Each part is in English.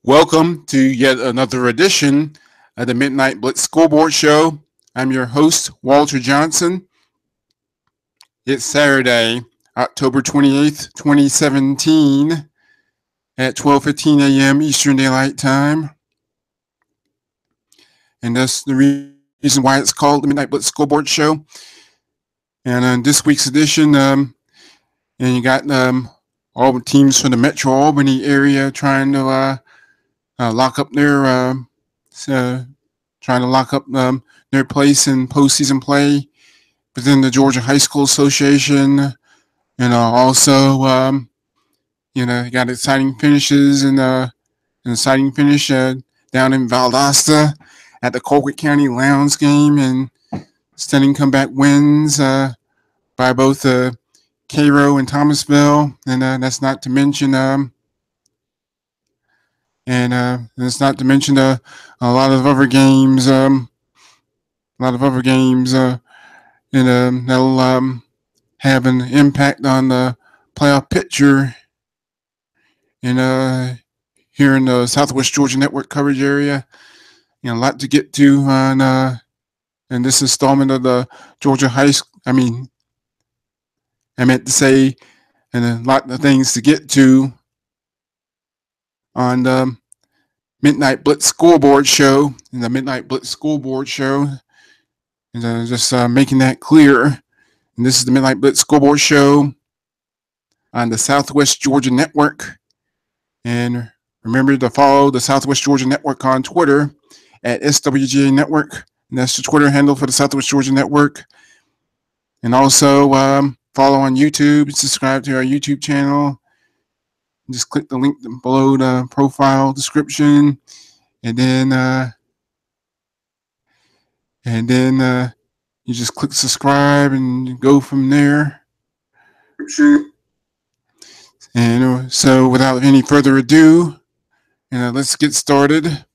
Welcome to yet another edition of the Midnight Blitz Scoreboard Show. I'm your host, Walter Johnson. It's Saturday, October 28th, 2017 at 12:15 a.m. Eastern Daylight Time. And that's the reason why it's called the Midnight Blitz Scoreboard Show. And on this week's edition, and you got all the teams from the Metro Albany area trying to lock up their their place in postseason play within the Georgia High School Association, and also you got exciting finishes and an exciting finish down in Valdosta at the Colquitt County-Lowndes game, and stunning comeback wins by both Cairo and Thomasville, and that's not to mention it's not to mention a lot of other games, and that'll have an impact on the playoff picture in here in the Southwest Georgia Network coverage area. A lot to get to on in this installment of the Georgia High School. I meant to say, and a lot of things to get to on the Midnight Blitz Scoreboard Show. And the Midnight Blitz Scoreboard Show, and just making that clear. And this is the Midnight Blitz Scoreboard Show on the Southwest Georgia Network. And remember to follow the Southwest Georgia Network on Twitter at SWGA Network. And that's the Twitter handle for the Southwest Georgia Network. And also follow on YouTube, subscribe to our YouTube channel. Just click the link below the profile description, and then you just click subscribe and go from there. And so, without any further ado, let's get started.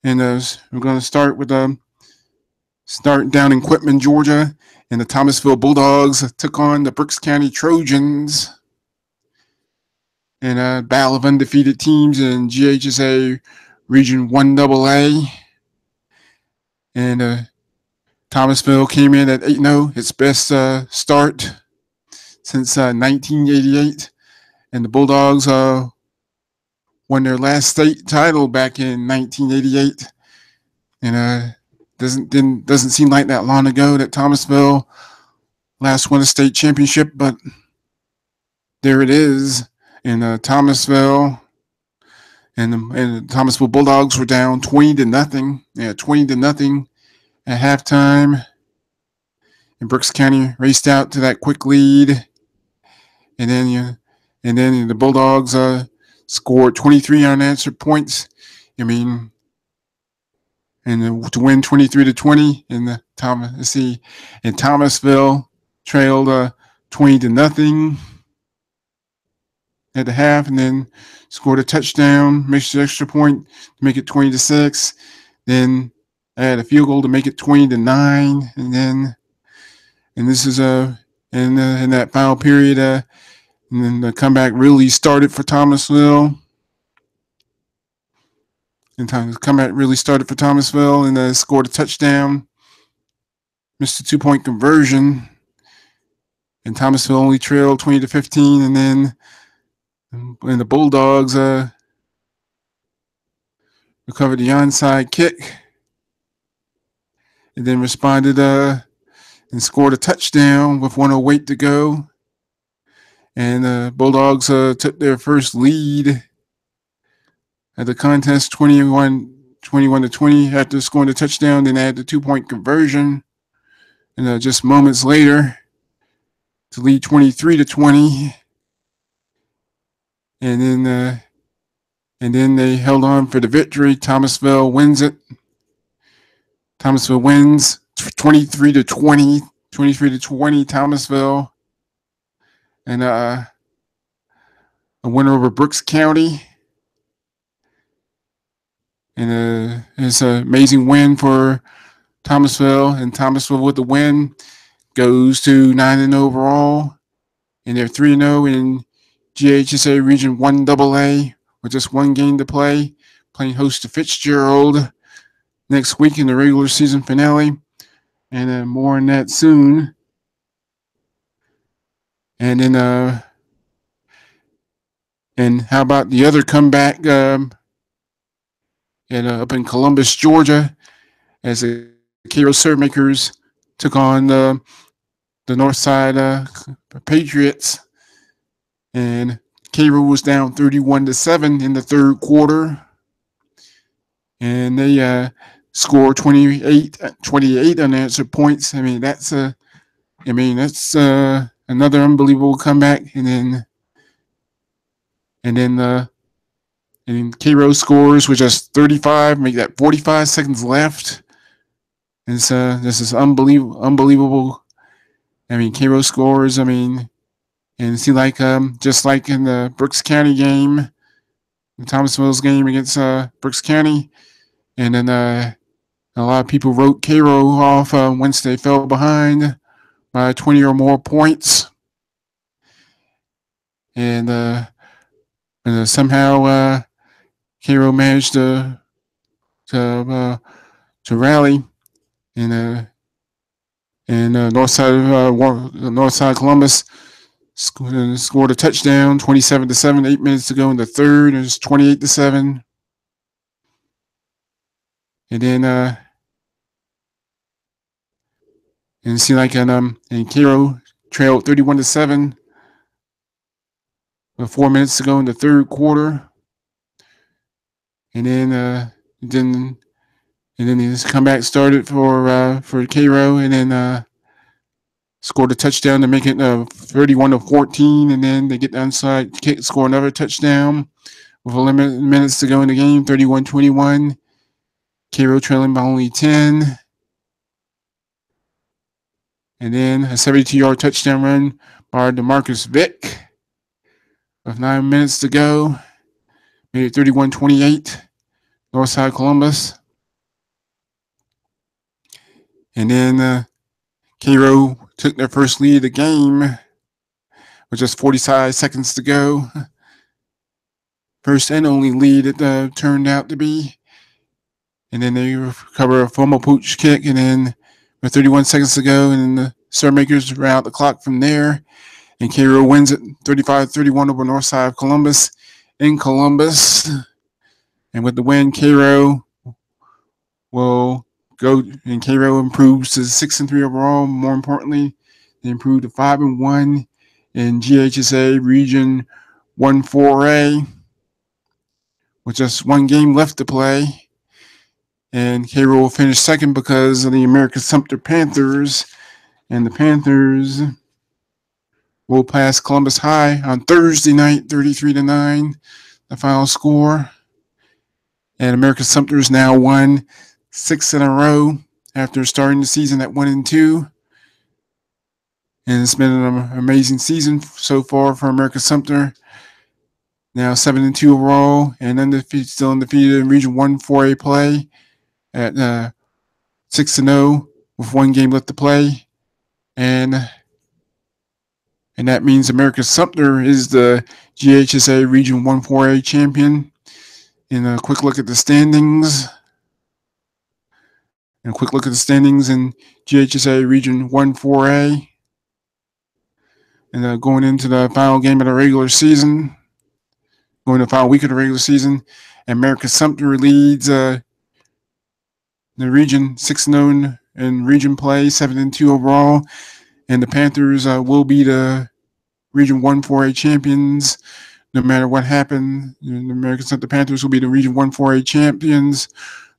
And we're going to start with start down in Quitman, Georgia, and the Thomasville Bulldogs took on the Berks County Trojans in a battle of undefeated teams in GISA Region 1AA. And Thomasville came in at 8-0, its best start since 1988. And the Bulldogs won their last state title back in 1988. And doesn't seem like that long ago that Thomasville last won a state championship, but there it is. In Thomasville, and the Thomasville Bulldogs were down 20-0. Yeah, 20-0 at halftime. And Berks County raced out to that quick lead, and then the Bulldogs scored 23 unanswered points. To win 23-20. And Thomasville trailed 20-0. At the half, and then scored a touchdown, makes an extra point to make it 20-6. Then add a field goal to make it 20-9, and this is in that final period, and then the comeback really started for Thomasville. And the comeback really started for Thomasville, and scored a touchdown, missed a 2-point conversion, and Thomasville only trailed 20-15, and then. And the Bulldogs recovered the onside kick, and then responded and scored a touchdown with 1:08 to go. And the Bulldogs took their first lead at the contest, 21-20 after scoring the touchdown. Then add the 2-point conversion, and just moments later to lead 23-20. And then they held on for the victory. Thomasville wins it. Thomasville wins 23-20. 23-20. Thomasville, and a winner over Berks County. And it's an amazing win for Thomasville. And Thomasville with the win goes to 9-0 overall, and they're 3-0 in GISA Region 1AA with just one game to play, playing host to Fitzgerald next week in the regular season finale. And more on that soon. And then, and how about the other comeback up in Columbus, Georgia, as the Cairo Surfmakers took on the Northside Patriots, and Cairo was down 31-7 in the third quarter, and they scored 28 unanswered points. I mean, that's another unbelievable comeback. And then Cairo scores with just 35, make that 45 seconds left. And so this is unbelievable. I mean, Cairo scores. I mean, and see, like just like in the Brooks County game, the Thomasville's game against Brooks County, and then a lot of people wrote Cairo off once they fell behind by 20 or more points, and somehow Cairo managed to rally, and Northside Columbus scored a touchdown, 27-7, 8 minutes to go in the third. It was 28-7, and then and see, like and Cairo trailed 31-7 with 4 minutes to go in the third quarter, and then his comeback started for Cairo, and then scored a touchdown to make it 31-14, and then they get the onside kick, score another touchdown with 11 minutes to go in the game, 31-21. Cairo trailing by only 10. And then a 72-yard touchdown run by DeMarcus Vick with 9 minutes to go. Made it 31-28, Northside Columbus. And then Cairo took their first lead of the game with just 45 seconds to go. First and only lead it turned out to be. And then they recover a fumble pooch kick, and then with 31 seconds to go, and the Surfmakers ran out the clock from there. And Cairo wins it 35-31 over Northside Columbus in Columbus. And with the win, Cairo will go, and Cairo improves to 6-3 overall. More importantly, they improved to 5-1 in GISA Region 1-4A with just one game left to play. And Cairo will finish second because of the American Sumter Panthers. And the Panthers will pass Columbus High on Thursday night, 33-9, the final score. And American Sumter has now won 6 in a row after starting the season at 1-2. And it's been an amazing season so far for American Sumter. Now 7-2 overall, and still undefeated in Region 1-4A play at 6-0 with one game left to play. And that means American Sumter is the GISA Region 1-4A champion. And a quick look at the standings. And a quick look at the standings in GISA Region 1-4A. And going into the final game of the regular season, going to the final week of the regular season, American Sumter leads the region 6-0 in region play, 7-2 overall. And the Panthers will be the Region 1-4A champions no matter what happens. The American Sumter Panthers will be the Region 1-4A champions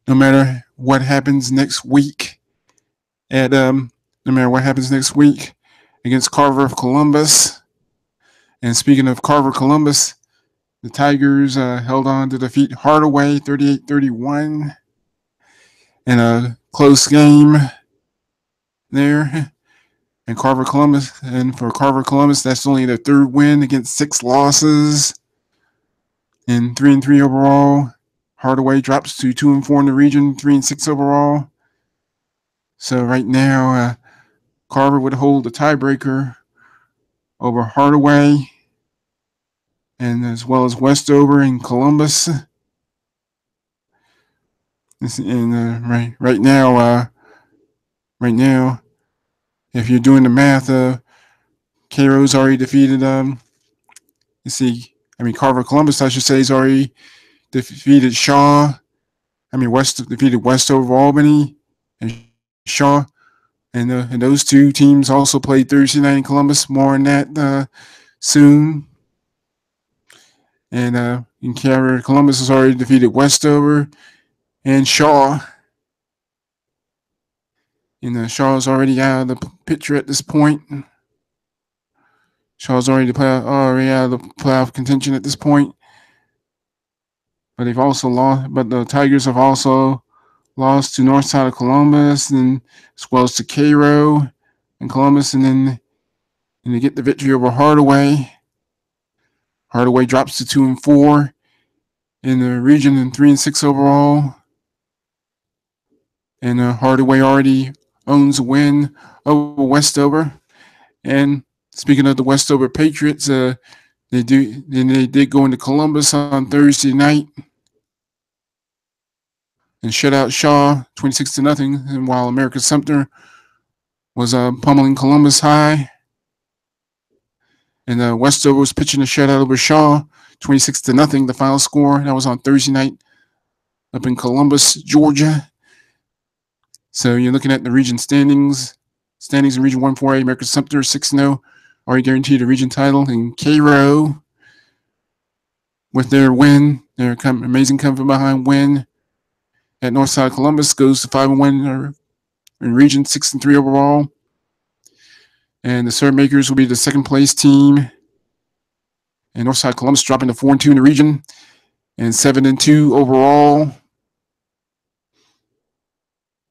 no matter what happens next week. No matter what happens next week against Carver of Columbus. And speaking of Carver Columbus, the Tigers held on to defeat Hardaway 38-31 in a close game there. And for Carver Columbus, that's only their third win against 6 losses and 3-3 overall. Hardaway drops to 2-4 in the region, 3-6 overall. So right now, Carver would hold the tiebreaker over Hardaway. and as well as Westover and Columbus. And right now, if you're doing the math, Cairo's already defeated. Carver Columbus, I should say, has already defeated Shaw. West defeated Westover Albany and Shaw, and those two teams also played Thursday night in Columbus. More on that soon. And in Cairo, Columbus has already defeated Westover and Shaw. And Shaw's already out of the picture at this point. Shaw's already out of the playoff contention at this point. But they've also lost. But the Tigers have also lost to north side of Columbus, and as well as to Cairo and Columbus, and they get the victory over Hardaway. Hardaway drops to 2-4 in the region and 3-6 overall. And Hardaway already owns a win over Westover. And speaking of the Westover Patriots, they did go into Columbus on Thursday night and shut out Shaw 26-0. And while America Sumter was pummeling Columbus high, and Westover was pitching a shutout over Shaw 26-0. The final score that was on Thursday night up in Columbus, Georgia. So you're looking at the region standings. Standings in Region 1-4A, America Sumter 6-0, already guaranteed a region title. And Cairo, with their win, their amazing come from behind win at Northside Columbus, goes to 5-1 in region, 6-3 overall. And the Surf Makers will be the second place team. And Northside Columbus dropping to 4-2 in the region and 7-2 overall.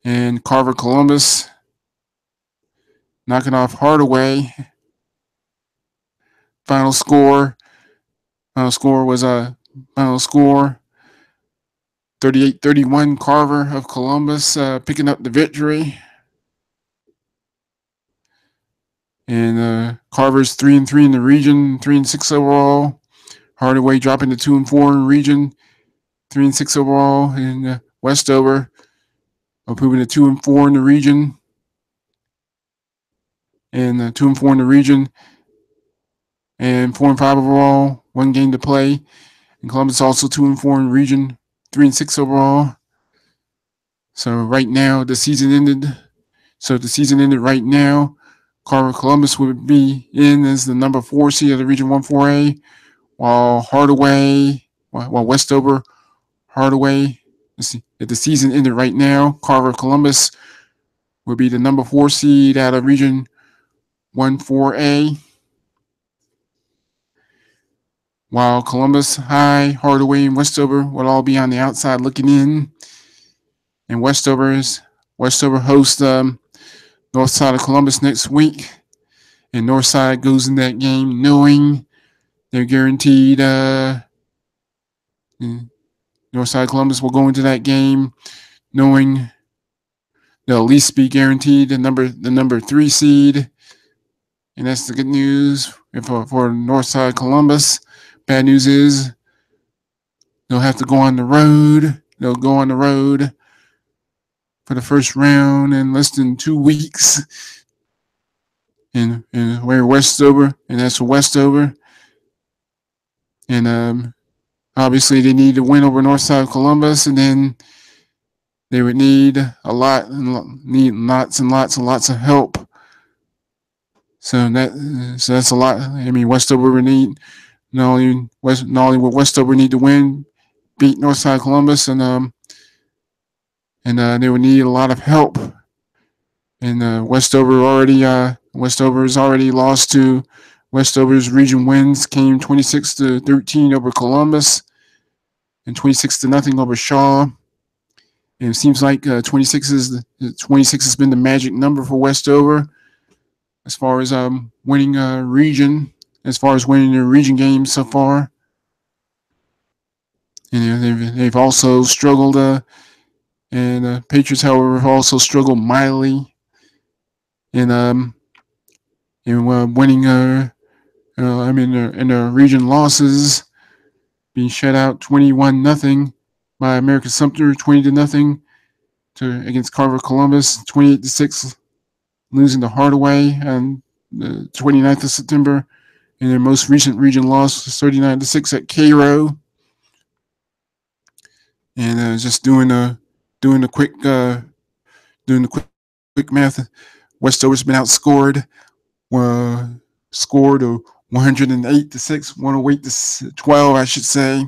And Carver Columbus knocking off Hardaway. Final score was 38-31. Carver of Columbus picking up the victory. And Carver's 3-3 in the region, 3-6 overall. Hardaway dropping to 2-4 in the region, 3-6 overall. And Westover improving to 2-4 in the region, and 2-4 in the region, and 4-5 overall. One game to play. And Columbus also 2-4 in the region, 3-6 overall. So right now the season ended. So if the season ended right now, Carver Columbus would be in as the number 4 seed of the Region 1-4A, while Westover, Hardaway, if the season ended right now, Carver Columbus would be the number 4 seed out of Region 1-4A, while Columbus, High, Hardaway, and Westover would all be on the outside looking in. And Westover hosts north side of Columbus next week, and north side goes in that game knowing they're guaranteed. North side Columbus will go into that game knowing they'll at least be guaranteed the number 3 seed, and that's the good news for north side Columbus. Bad news is they'll have to go on the road. They'll go on the road for the first round in less than 2 weeks. And where Westover, and that's for Westover. And obviously they need to win over Northside Columbus, and then they would need lots and lots of help. So that's a lot. Westover would need not only would Westover need to win, beat Northside Columbus, and they would need a lot of help. And Westover's already lost to Westover's region wins came 26-13 over Columbus and 26-0 over Shaw. And it seems like 26 has been the magic number for Westover as far as winning their region games so far. And they've also struggled. And Patriots, however, have also struggled mightily in winning In the region losses, being shut out 21-0 by American Sumter, 20-0 against Carver Columbus, 28-6, losing to Hardaway on the 29th of September. And their most recent region loss was 39-6 at Cairo. And just doing the quick math, Westover's been outscored, scored 108-6, 108-12, I should say,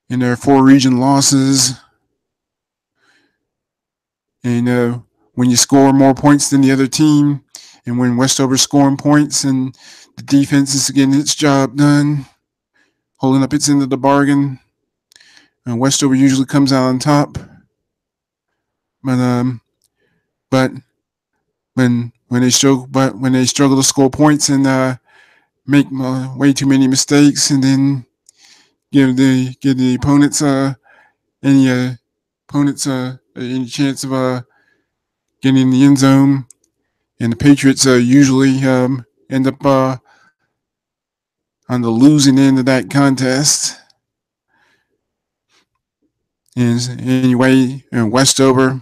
in their 4 region losses. And when you score more points than the other team, and when Westover's scoring points and the defense is getting its job done, holding up its end of the bargain, and Westover usually comes out on top. But when they struggle to score points and make way too many mistakes, and then give the opponents any chance of getting in the end zone, and the Patriots usually end up on the losing end of that contest. And anyway, Westover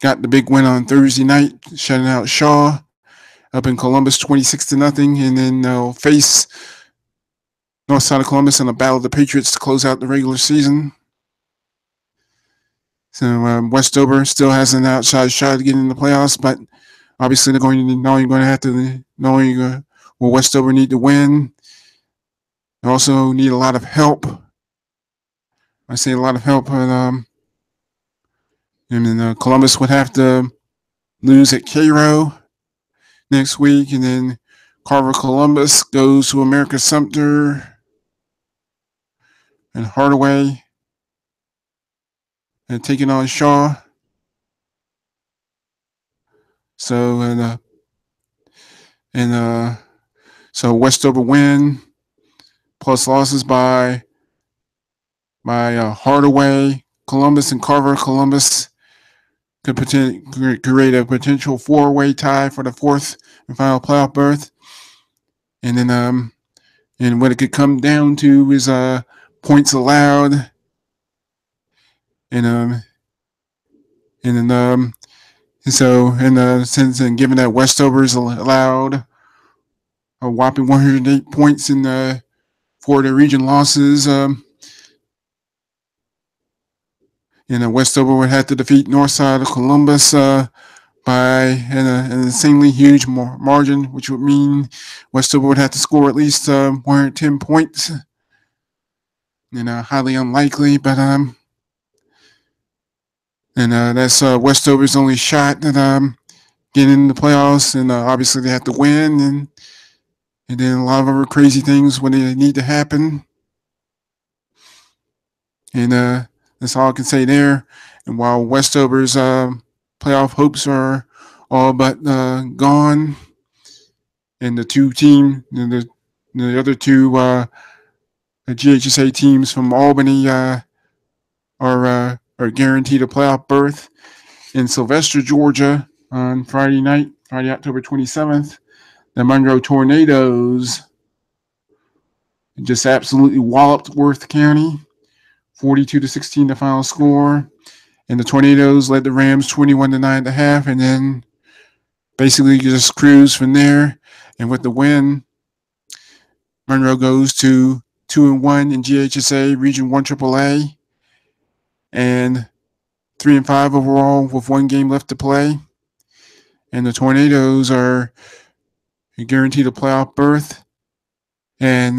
got the big win on Thursday night, shutting out Shaw up in Columbus 26-0, and then they'll face north side of Columbus in a battle of the Patriots to close out the regular season. So Westover still has an outside shot to get in the playoffs, but obviously they're going to have to will Westover need to win. They also need a lot of help. I say a lot of help, and then Columbus would have to lose at Cairo next week, and then Carver Columbus goes to America Sumter and Hardaway and taking on Shaw. So so Westover win plus losses by Hardaway, Columbus, and Carver Columbus could create a potential 4-way tie for the 4th and final playoff berth. And then and what it could come down to is points allowed, and given that Westover is allowed a whopping 108 points for the region losses, Westover would have to defeat north side of Columbus by an insanely huge margin, which would mean Westover would have to score at least 110 points. Highly unlikely, but that's Westover's only shot at getting in the playoffs, and obviously they have to win, and then a lot of other crazy things when they need to happen, and that's all I can say there. And while Westover's playoff hopes are all but gone, and the other two GHSA teams from Albany are guaranteed a playoff berth. In Sylvester, Georgia, on Friday, October 27th, the Monroe Tornadoes just absolutely walloped Worth County, 42-16 the final score. And the Tornadoes led the Rams 21-9 at the half, and then basically just cruised from there. And with the win, Monroe goes to 2-1 in GHSA Region 1 AAA, and 3-5 overall with 1 game left to play. And the Tornadoes are guaranteed a playoff berth, and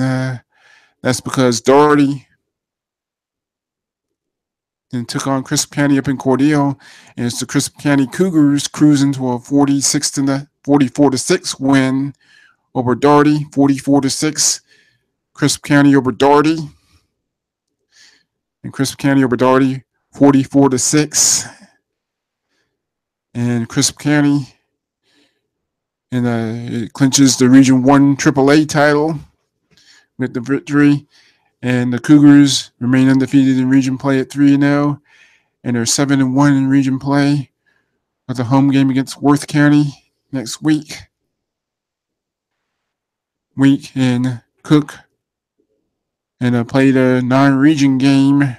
that's because Doherty and took on Crisp County up in Cordele, and it's the Crisp County Cougars cruising to a 44-6 win over Doherty. 44-6, Crisp County over Doherty, and Crisp County over Doherty 44-6, and Crisp County it clinches the Region 1 AAA title with the victory. And the Cougars remain undefeated in region play at 3-0, and they're 7-1 in region play with a home game against Worth County next week. week in Cook and played a non-region game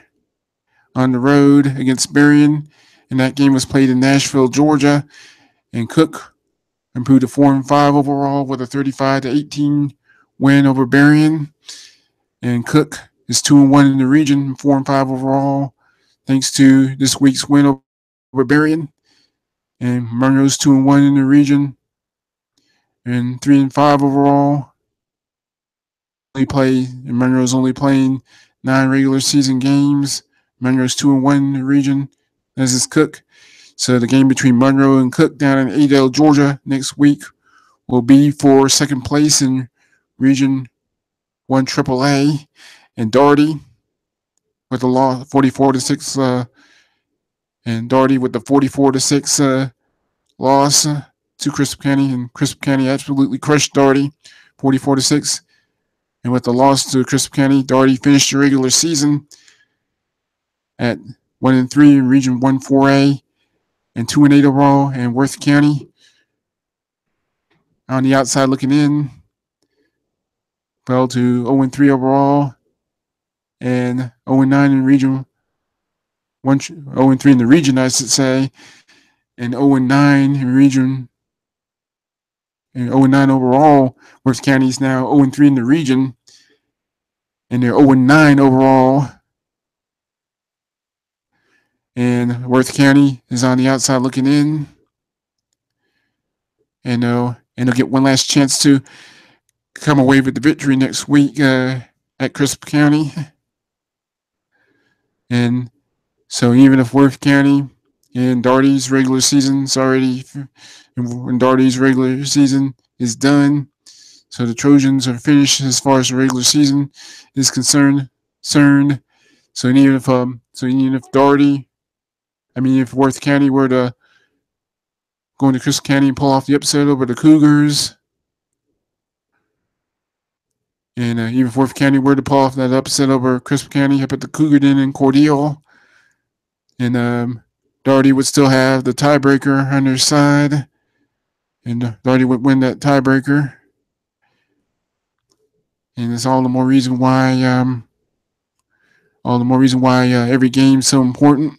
on the road against Berrien, and that game was played in Nashville, Georgia. And Cook improved to 4-5 overall with a 35-18 win over Berrien. And Cook is 2-1 in the region, 4-5 overall, thanks to this week's win over Berrien. And Monroe's 2-1 in the region, and 3-5 overall. Monroe's only playing 9 regular season games. Monroe's 2-1 in the region, as is Cook. So the game between Monroe and Cook down in Adel, Georgia next week will be for second place in Region 1 AAA. And Doherty with the loss 44-6, and Doherty with the 44-6 loss to Crisp County, and Crisp County absolutely crushed Doherty 44-6. And with the loss to Crisp County, Doherty finished the regular season at 1-3 in Region 1 4A and 2-8 overall. And Worth County on the outside looking in fell to 0-3 overall and 0-9 in Region 1, 0-3 in the region, I should say, and 0-9 in Region. And 0-9 overall. Worth County is now 0-3 in the region, and they're 0-9 overall. And Worth County is on the outside looking in, and they'll get one last chance to come away with the victory next week at Crisp County. And so even if Worth County and Doherty's regular season's already, when Doherty's regular season is done, so the Trojans are finished as far as the regular season is concerned. So even if Doherty, if Worth County were to go into Crisp County and pull off the upset over the Cougars, and even if Worth County were to pull off that upset over Crisp County up at the Cougar Den in Cordele, and Doherty would still have the tiebreaker on their side, and Doherty would win that tiebreaker. And it's all the more reason why every game's so important.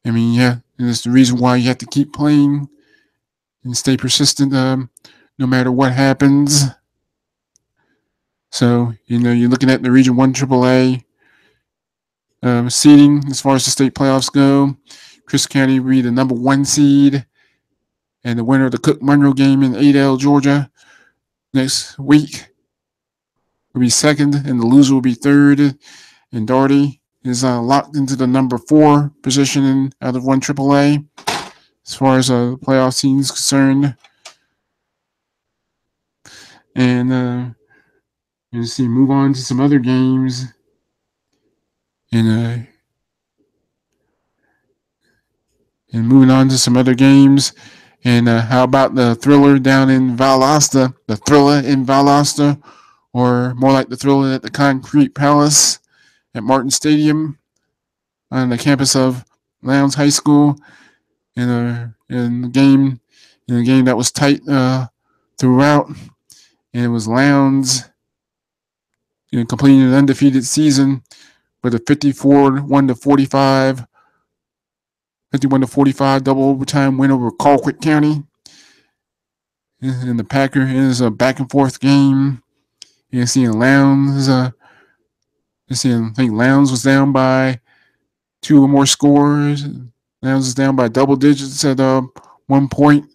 And it's the reason why you have to keep playing and stay persistent no matter what happens. So, you're looking at the Region 1 AAA seeding as far as the state playoffs go. Crisp County will be the number 1 seed, and the winner of the Cook-Monroe game in Adel, Georgia next week will be second, and the loser will be third. And Doherty is locked into the number 4 position out of 1 AAA as far as the playoff scene is concerned. And move on to some other games. And moving on to some other games. And how about the Thriller down in Valdosta? The Thriller in Valdosta, or more like the Thriller at the Concrete Palace at Martin Stadium on the campus of Lowndes High School. In a game that was tight throughout, and it was Lowndes completing an undefeated season with a 51-45 double overtime win over Colquitt County. And the Packer is a back and forth game. You're seeing Lowndes. I think Lowndes was down by 2 or more scores. Lowndes is down by double digits at one point,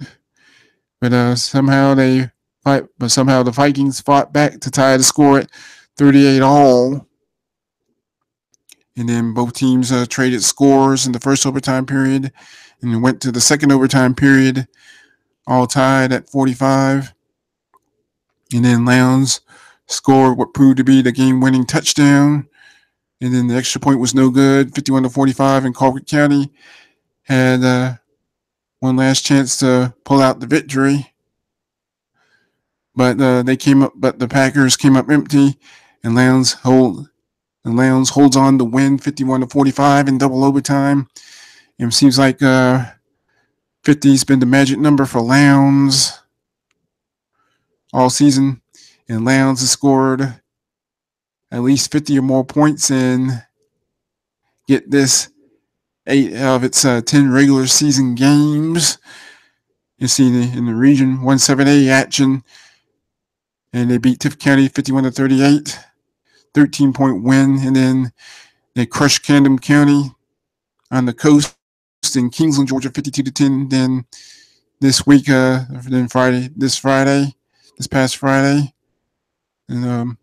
but somehow the Vikings fought back to tie the score at 38-all. And then both teams traded scores in the first overtime period, and went to the second overtime period, all tied at 45. And then Lowndes scored what proved to be the game-winning touchdown, and then the extra point was no good, 51-45, and Colquitt County had one last chance to pull out the victory. But the Packers came up empty, and Lowndes holds on to win 51-45 in double overtime. And it seems like 50's been the magic number for Lowndes. all season, and Lowndes has scored at least 50 or more points in, get this, 8 of its 10 regular season games. You see in the Region 1-7A action, and they beat Tift County 51-38, 13-point win, and then they crushed Camden County on the coast in Kingsland, Georgia, 52-10. Then this week, this past Friday, and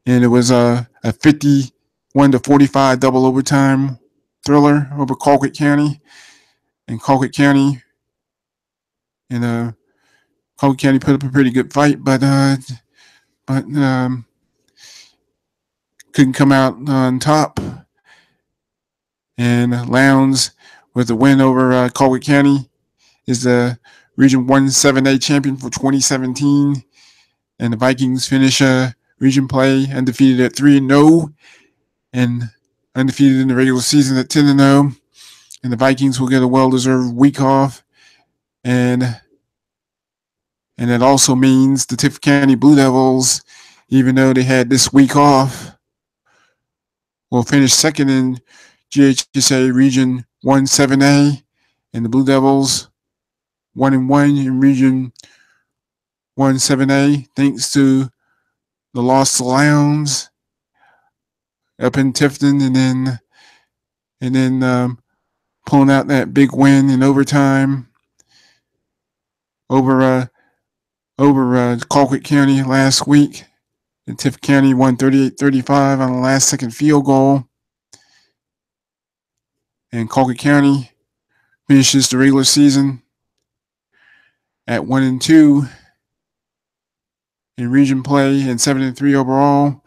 it was a 51-45 double overtime thriller over Colquitt County, and Colquitt County put up a pretty good fight, but couldn't come out on top. And Lowndes, with the win over Colquitt County, is the Region 1-7A champion for 2017. And the Vikings finish region play undefeated at 3-0 and undefeated in the regular season at 10-0. And the Vikings will get a well-deserved week off. And that also means the Tift County Blue Devils, even though they had this week off, will finish second in GISA Region 1-7A, and the Blue Devils 1-1 in Region 1-7A, thanks to the loss to Lowndes up in Tifton, and then pulling out that big win in overtime over Colquitt County last week. And Tift County won 38-35 on the last second field goal. And Colquitt County finishes the regular season at 1-2 in region play and 7-3 overall.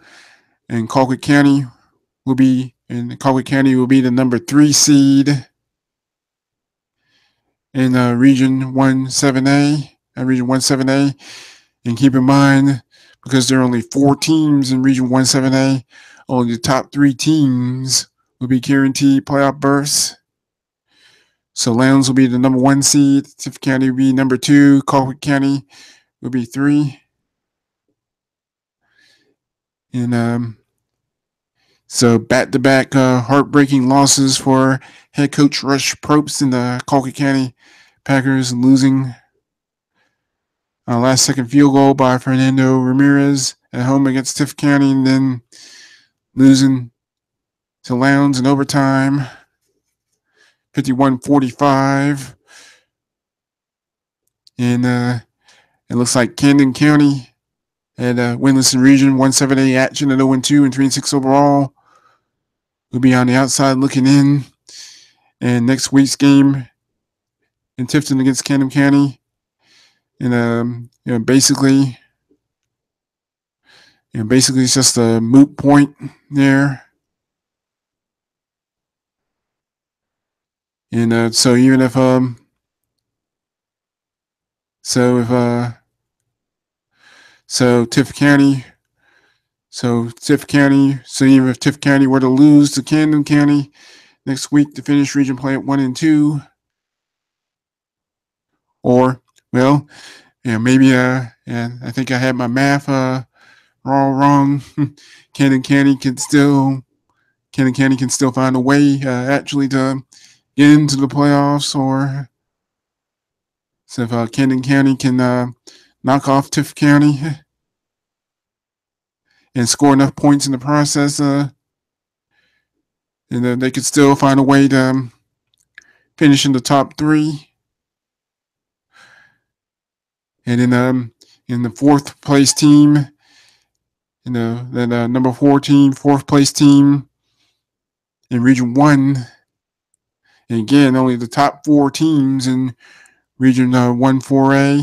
And Colquitt County will be the number 3 seed in Region 1-7A. And keep in mind, because there are only 4 teams in Region 1-7A, only the top 3 teams will be guaranteed playoff berths. So Lowndes will be the number 1 seed, Tift County will be number 2, Colquitt County will be 3. And so back-to-back heartbreaking losses for head coach Rush Probst and the Colquitt County Packers, losing last second field goal by Fernando Ramirez at home against Tift County, and then losing to Lowndes in overtime, 51-45. And it looks like Camden County had winless in Region 1-7A action at 0-2 and 3-6 overall. Will be on the outside looking in. And next week's game in Tifton against Camden County, and basically it's just a moot point there. And so even if Tift County, even if Tift County were to lose to Camden County next week to finish region play at 1-2, or maybe and I think I had my math wrong. Camden County can still find a way actually to get into the playoffs, or so if Camden County can knock off Tift County and score enough points in the process, and they could still find a way to finish in the top 3. And then in the fourth place team, number 4 team, fourth place team in Region 1. And again, only the top 4 teams in Region 1-4A,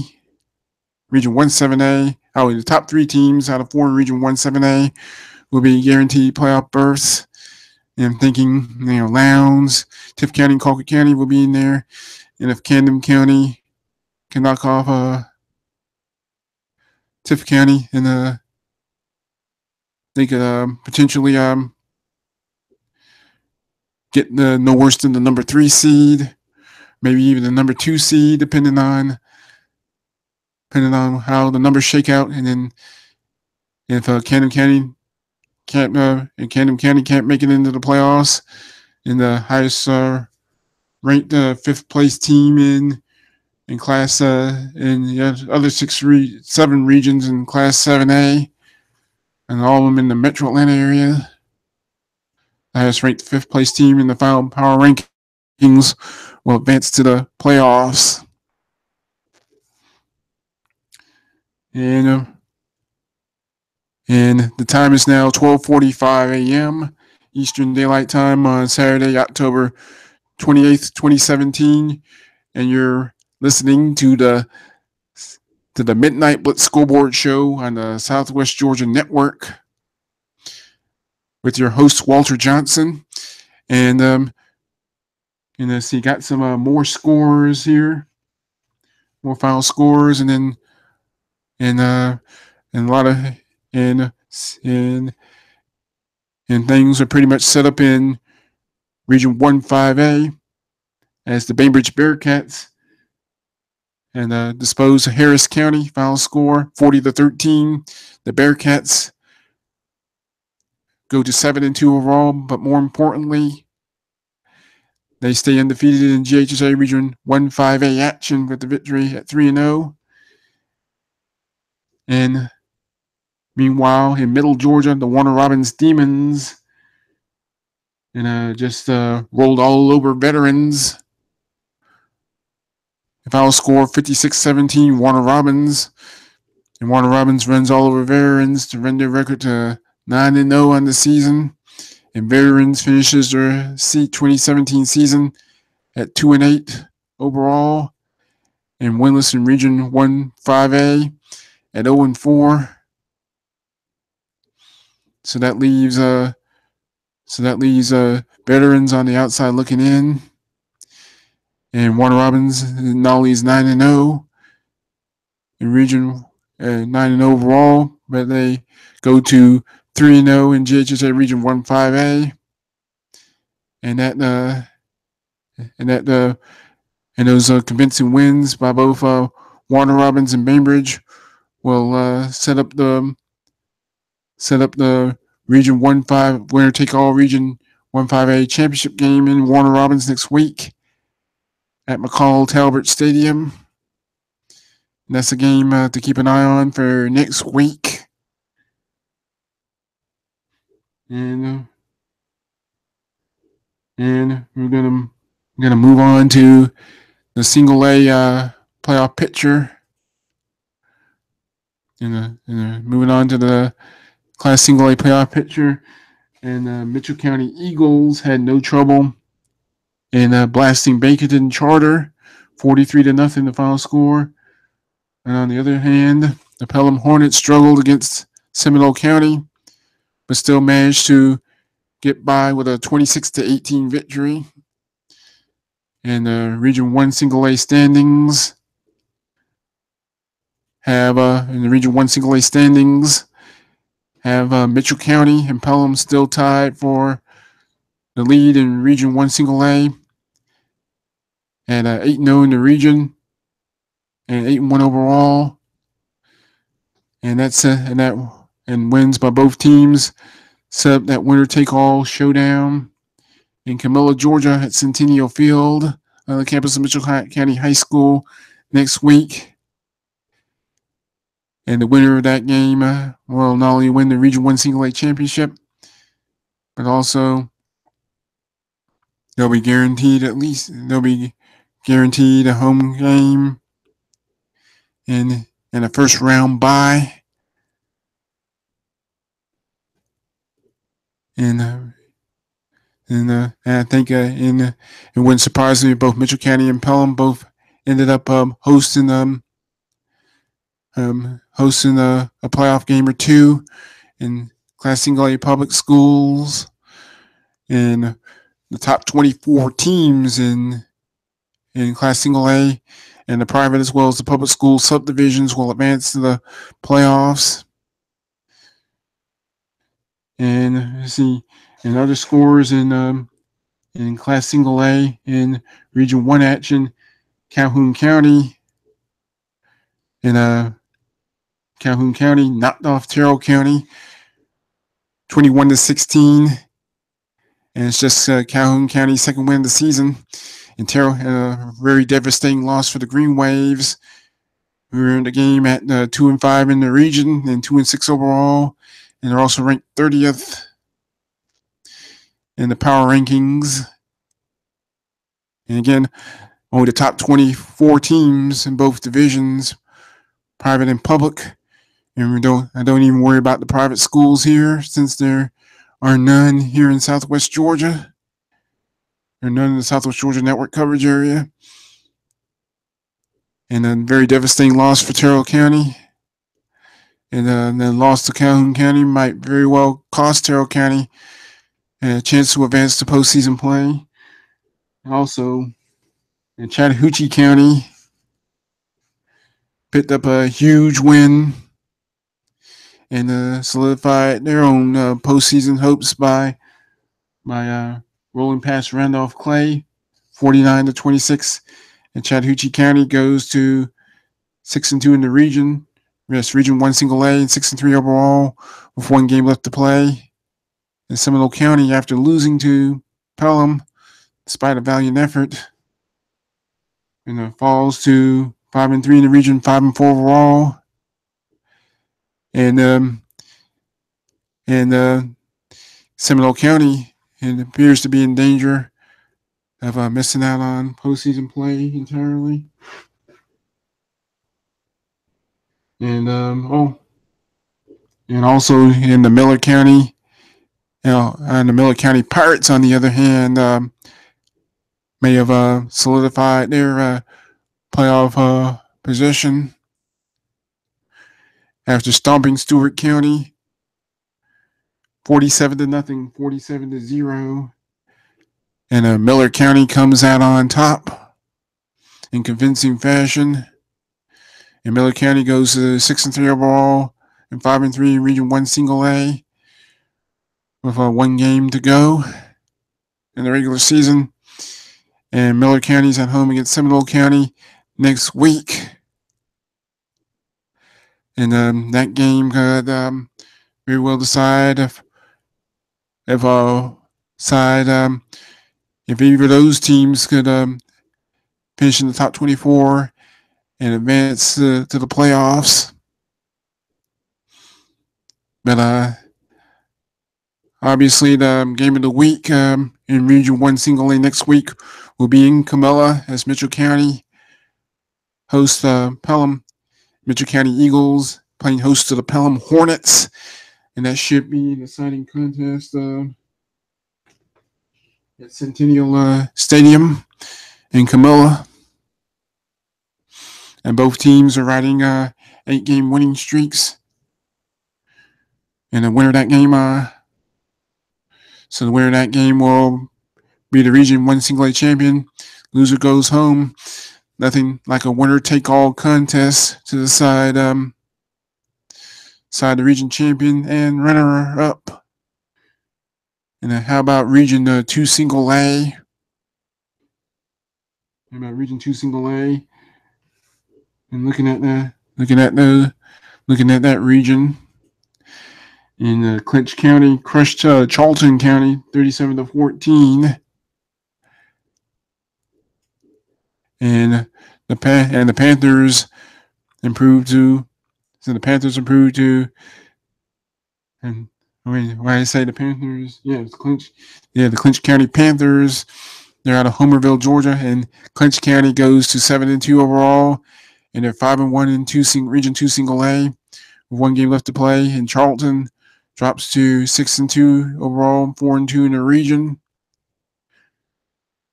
Region 1-7A, the top 3 teams out of 4 in Region 1-7A will be guaranteed playoff berths. And I'm thinking, Lowndes, Tift County, and Colquitt County will be in there. And if Camden County can knock off Tift County, and they could potentially get no worse than the number 3 seed, maybe even the number 2 seed, depending on depending on how the numbers shake out. And then if Camden County can't make it into the playoffs, and the highest ranked fifth place team in class in the other 7 regions in class 7A, and all of them in the Metro Atlanta area. The highest ranked fifth place team in the final power rankings will advance to the playoffs. And the time is now 12:45 a.m. Eastern Daylight Time on Saturday, October 28th, 2017. And you're listening to the Midnight Blitz Scoreboard Show on the Southwest Georgia Network with your host, Walter Johnson. And let's see, got some more scores here, more final scores, and then and a lot of and things are pretty much set up in Region 1-5A as the Bainbridge Bearcats and dispose of Harris County. Final score 40-13. The Bearcats go to 7-2 overall, but more importantly, they stay undefeated in GHSA Region 1-5A action with the victory at 3-0. And meanwhile, in Middle Georgia, the Warner Robins Demons just rolled all over Veterans. The final score 56-17, Warner Robins. And Warner Robins runs all over Veterans to run their record to 9-0 on the season. And Veterans finishes their 2017 season at 2-8 overall. And winless in Region 1-5A at 0-4. So that leaves Veterans on the outside looking in. And Warner Robins now leads 9-0 in Region 9-0 overall, but they go to 3-0 in GHSA Region 1-5A, and those convincing wins by both Warner Robins and Bainbridge will set up the Region 1-5 winner take all Region 1-5A championship game in Warner Robins next week at McCall Talbert Stadium. And that's a game to keep an eye on for next week. And we're gonna move on to the Single A playoff picture. And moving on to the Class Single A playoff picture, and Mitchell County Eagles had no trouble in blasting Baconton Charter, 43-0 the final score. And on the other hand, the Pelham Hornets struggled against Seminole County, but still managed to get by with a 26-18 victory. And Region 1 Single A standings have Mitchell County and Pelham still tied for the lead in Region 1 Single A at 8-0 in the region and 8-1 overall. And and wins by both teams set up that winner-take-all showdown in Camilla, Georgia at Centennial Field on the campus of Mitchell County High School next week. And the winner of that game will not only win the Region 1 Single A championship, but also they'll be guaranteed a home game and a first round bye. And I think it wouldn't surprise me if both Mitchell County and Pelham both ended up hosting a playoff game or two in Class Single A public schools. And the top 24 teams in Class Single A and the private as well as the public school subdivisions will advance to the playoffs. And see, and other scores in Class Single A in Region 1 action, Calhoun County And Calhoun County knocked off Terrell County 21-16. And it's just Calhoun County's second win of the season. And Terrell had a very devastating loss for the Green Waves. We were in the game at 2-5 in the region and 2-6 overall. And they're also ranked 30th in the power rankings. And again, only the top 24 teams in both divisions, private and public. And I don't even worry about the private schools here, since there are none here in Southwest Georgia. There are none in the Southwest Georgia network coverage area. And a very devastating loss for Terrell County. And the loss to Calhoun County might very well cost Terrell County a chance to advance to postseason play. Also, in Chattahoochee County picked up a huge win and solidified their own postseason hopes by rolling past Randolph Clay, 49-26. And Chattahoochee County goes to 6-2 in the region. Yes, Region 1 Single A and 6-3 overall with one game left to play. And Seminole County, after losing to Pelham, despite a valiant effort, falls to 5-3 in the region, 5-4 overall. And Seminole County, it appears to be in danger of missing out on postseason play entirely. And also in the Miller County, and the Miller County Pirates, on the other hand, may have solidified their playoff position after stomping Stewart County 47-0, 47-0. And Miller County comes out on top in convincing fashion. And Miller County goes to 6-3 overall and 5-3 in Region 1 Single A with one game to go in the regular season. And Miller County's at home against Seminole County next week. And that game could very well decide if either of those teams could finish in the top 24 and advance to the playoffs. But obviously the game of the week in Region 1 Single A next week will be in Camilla as Mitchell County hosts Pelham. Mitchell County Eagles playing host to the Pelham Hornets. And that should be an exciting contest at Centennial Stadium in Camilla. And both teams are riding 8-game winning streaks. And the winner of that game, the winner of that game will be the Region 1 Single A champion. Loser goes home. Nothing like a winner-take-all contest to decide the region champion and runner-up. And how about Region 2 Single A? How about Region 2 Single A? And looking at that region, in Clinch County crushed Charlton County 37-14. And the Panthers improved to. So the Panthers improved to. And when I say the Panthers, it's Clinch. Yeah, the Clinch County Panthers. They're out of Homerville, Georgia, and Clinch County goes to 7-2 overall, and they're 5-1 in Region 2 Single A, with one game left to play. And Charlton drops to 6-2 overall, 4-2 in the region.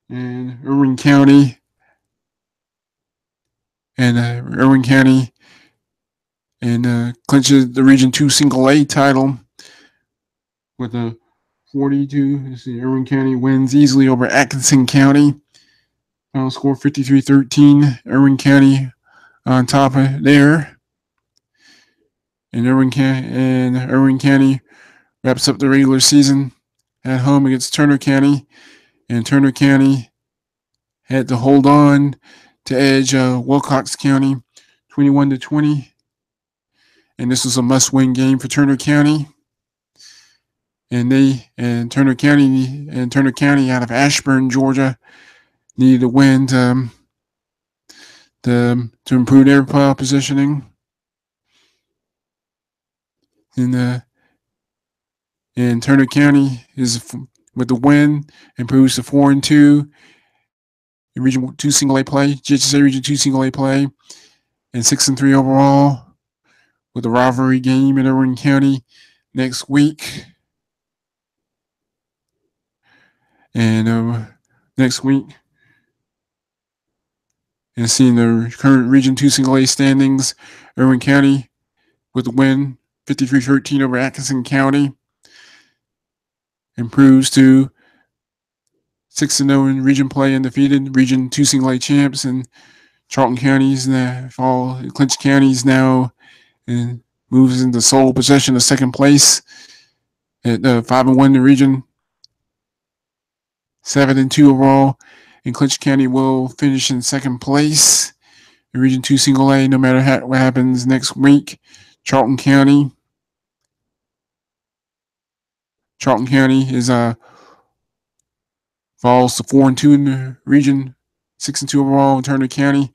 And Irwin County. Clinches the Region 2 Single A title with a 42. Irwin County wins easily over Atkinson County. Final score 53-13. Irwin County on top of there. And Irwin County wraps up the regular season at home against Turner County. And Turner County had to hold on to edge Wilcox County 21-20. And this was a must-win game for Turner County. And Turner County out of Ashburn, Georgia, needed to win to improve their playoff positioning. And Turner County is with the win improves to 4-2 in Region 2 Single A play, GISA Region 2 Single A play, and 6-3 overall with a rivalry game in Irwin County next week. And seeing the current Region 2 Single A standings, Irwin County with the win, 53-13 over Atkinson County, improves to 6-0 in region play, undefeated Region 2 Single A champs, and Clinch County's now and moves into sole possession of second place at 5-1 in the region, 7-2 overall, and Clinch County will finish in second place in Region 2 Single A no matter what happens next week. Charlton County is falls to 4-2 in the region, 6-2 overall in Turner County.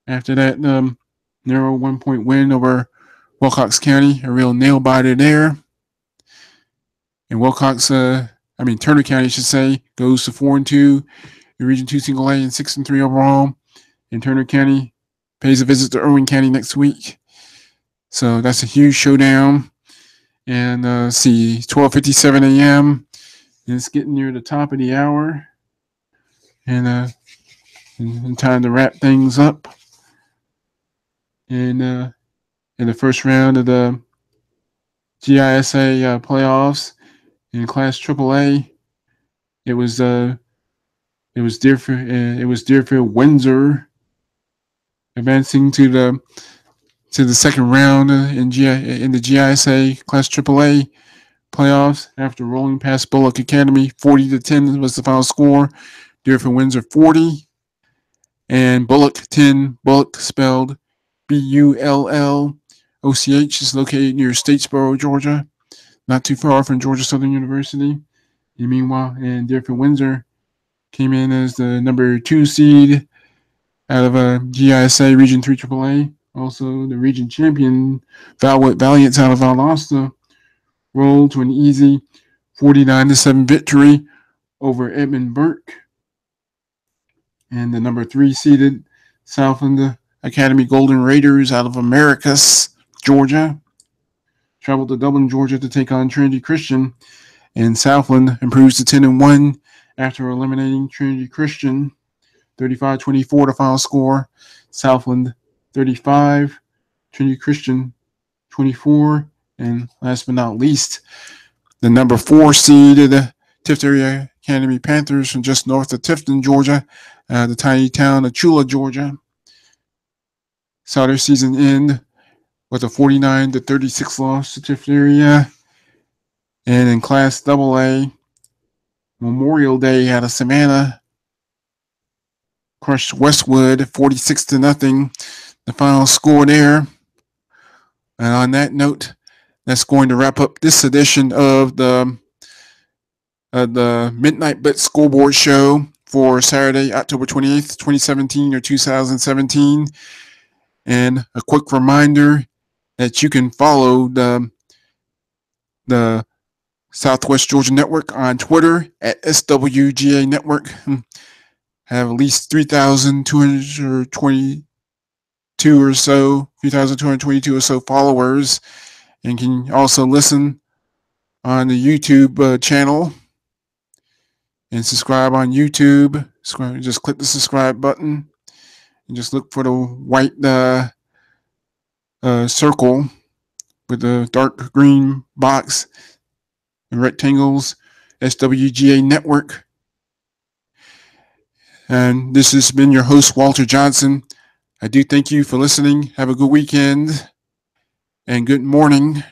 After that narrow 1-point win over Wilcox County, a real nail biter there. And Turner County, I should say, goes to 4-2 in Region 2 Single A and 6-3 overall. And Turner County pays a visit to Irwin County next week. So that's a huge showdown. And 12:57 a.m. And it's getting near the top of the hour. And time to wrap things up. And in the first round of the GISA playoffs in Class AAA, it was Deerfield Windsor advancing to the second round in the GISA Class AAA playoffs after rolling past Bullock Academy. 40-10 was the final score. Deerfield Windsor 40 and Bullock 10. Bullock spelled Bulloch is located near Statesboro, Georgia, not too far from Georgia Southern University. And meanwhile, Deerfield Windsor came in as the number 2 seed out of GISA Region 3 AAA. Also, the region champion Valiants out of Valdosta rolled to an easy 49-7 victory over Edmund Burke. And the number 3 seeded Southland Academy Golden Raiders out of Americus, Georgia, traveled to Dublin, Georgia to take on Trinity Christian. And Southland improves to 10-1 after eliminating Trinity Christian. 35-24 the final score. Southland 35, Trinity Christian 24, and last but not least, the number 4 seeded Tifton Academy Panthers from just north of Tifton, Georgia, the tiny town of Chula, Georgia, saw their season end with a 49-36 loss to Tifton. And in Class AA, Memorial Day out of Savannah crushed Westwood 46-0. The final score there. And on that note, that's going to wrap up this edition of the Midnight Blitz Scoreboard Show for Saturday, October 28th, 2017 or 2017. And a quick reminder that you can follow the Southwest Georgia Network on Twitter at SWGA Network. Have at least 3,222 or so followers, and can also listen on the YouTube channel and subscribe on YouTube. Just click the subscribe button and just look for the white circle with the dark green box and rectangles, SWGA Network. And this has been your host, Walter Johnson. I do thank you for listening. Have a good weekend and good morning.